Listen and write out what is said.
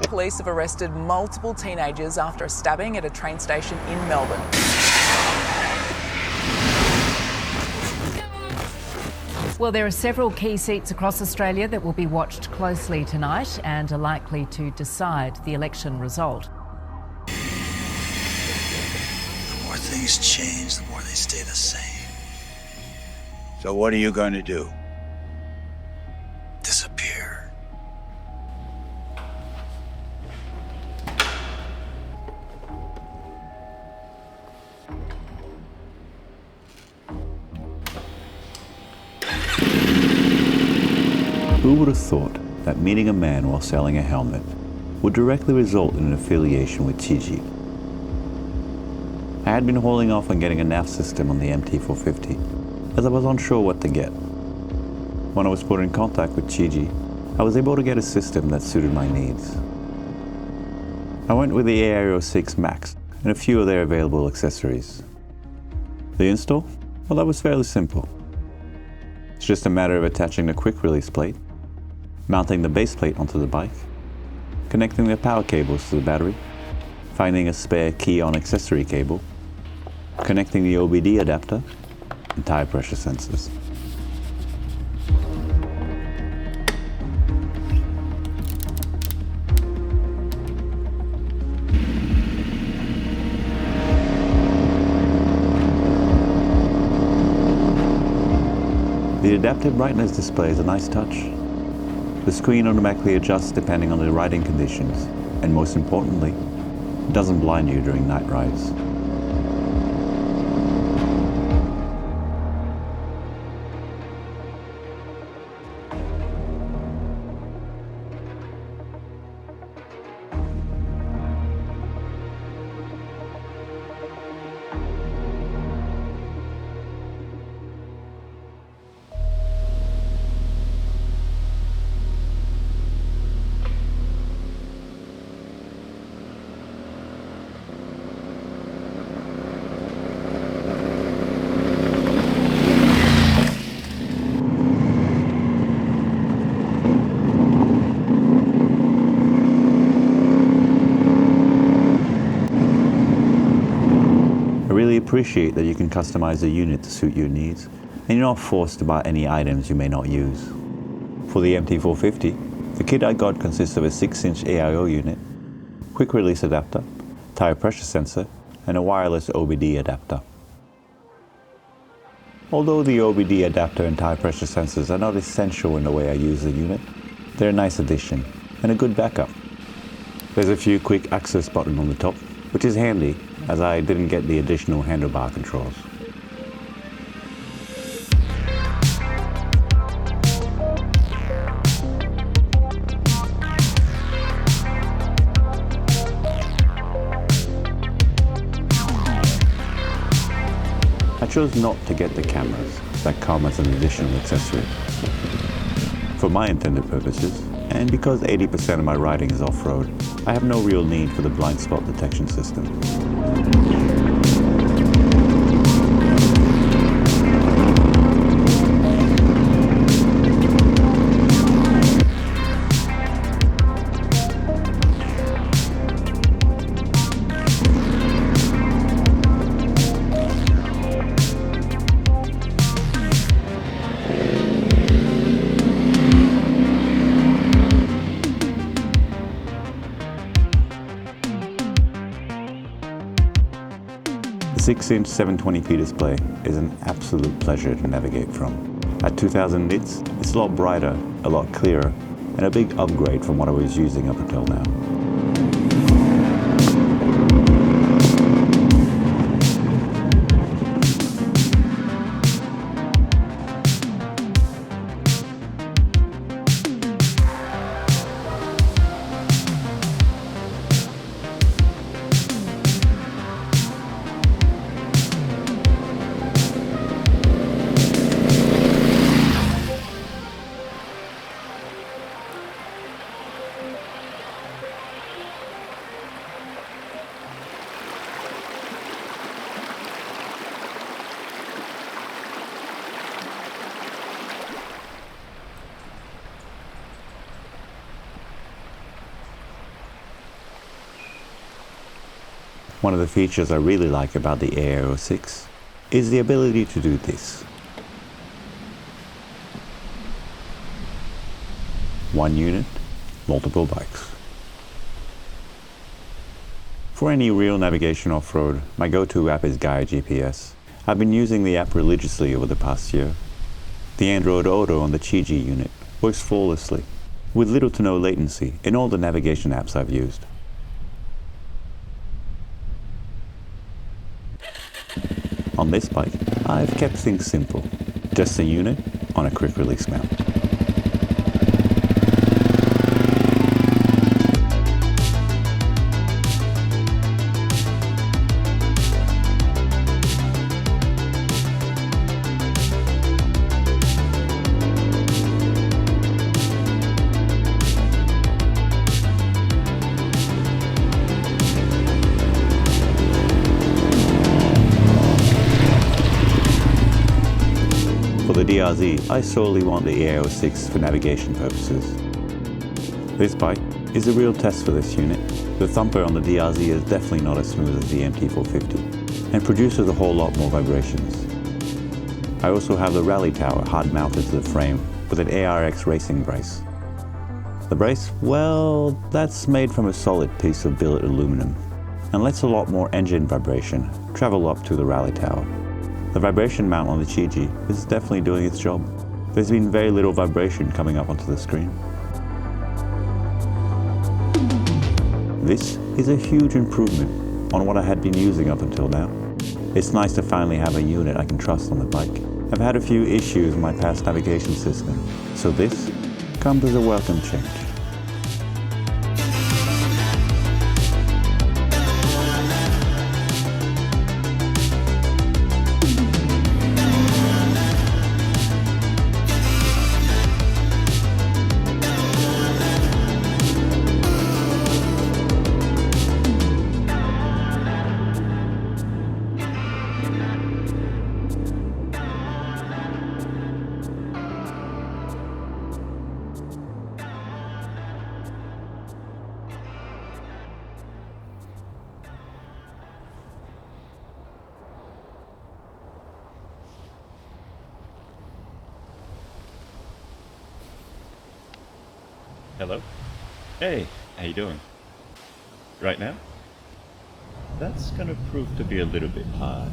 Police have arrested multiple teenagers after a stabbing at a train station in Melbourne. Well, there are several key seats across Australia that will be watched closely tonight and are likely to decide the election result. The more things change, the more they stay the same. So what are you going to do? Disappear. Who would have thought that meeting a man while selling a helmet would directly result in an affiliation with Chigee? I had been holding off on getting a nav system on the MT450 as I was unsure what to get. When I was put in contact with Chigee, I was able to get a system that suited my needs. I went with the AIO6 Max and a few of their available accessories. The install? Well, that was fairly simple. It's just a matter of attaching the quick release plate, mounting the base plate onto the bike, connecting the power cables to the battery, finding a spare key-on accessory cable, connecting the OBD adapter, and tire pressure sensors. The adaptive brightness display is a nice touch. The screen automatically adjusts depending on the riding conditions, and most importantly, it doesn't blind you during night rides. I really appreciate that you can customize the unit to suit your needs, and you're not forced to buy any items you may not use. For the MT450, the kit I got consists of a 6-inch AIO unit, quick release adapter, tire pressure sensor, and a wireless OBD adapter. Although the OBD adapter and tire pressure sensors are not essential in the way I use the unit, they're a nice addition and a good backup. There's a few quick access buttons on the top, which is handy as I didn't get the additional handlebar controls. I chose not to get the cameras that come as an additional accessory. For my intended purposes, and because 80% of my riding is off-road, I have no real need for the blind spot detection system. The 6-inch 720p display is an absolute pleasure to navigate from. At 2000 nits, it's a lot brighter, a lot clearer, and a big upgrade from what I was using up until now. One of the features I really like about the AIO6 is the ability to do this. One unit, multiple bikes. For any real navigation off-road, my go-to app is Gaia GPS. I've been using the app religiously over the past year. The Android Auto on the Chigee unit works flawlessly, with little to no latency in all the navigation apps I've used. On this bike, I've kept things simple. Just a unit on a quick release mount. For the DRZ, I solely want the AIO6 for navigation purposes. This bike is a real test for this unit. The thumper on the DRZ is definitely not as smooth as the MT450 and produces a whole lot more vibrations. I also have the rally tower hard mounted to the frame with an ARX racing brace. The brace, well, that's made from a solid piece of billet aluminum and lets a lot more engine vibration travel up to the rally tower. The vibration mount on the Chigee is definitely doing its job. There's been very little vibration coming up onto the screen. This is a huge improvement on what I had been using up until now. It's nice to finally have a unit I can trust on the bike. I've had a few issues with my past navigation system, so this comes as a welcome change. Hello? Hey, how you doing? Right now? That's gonna prove to be a little bit high.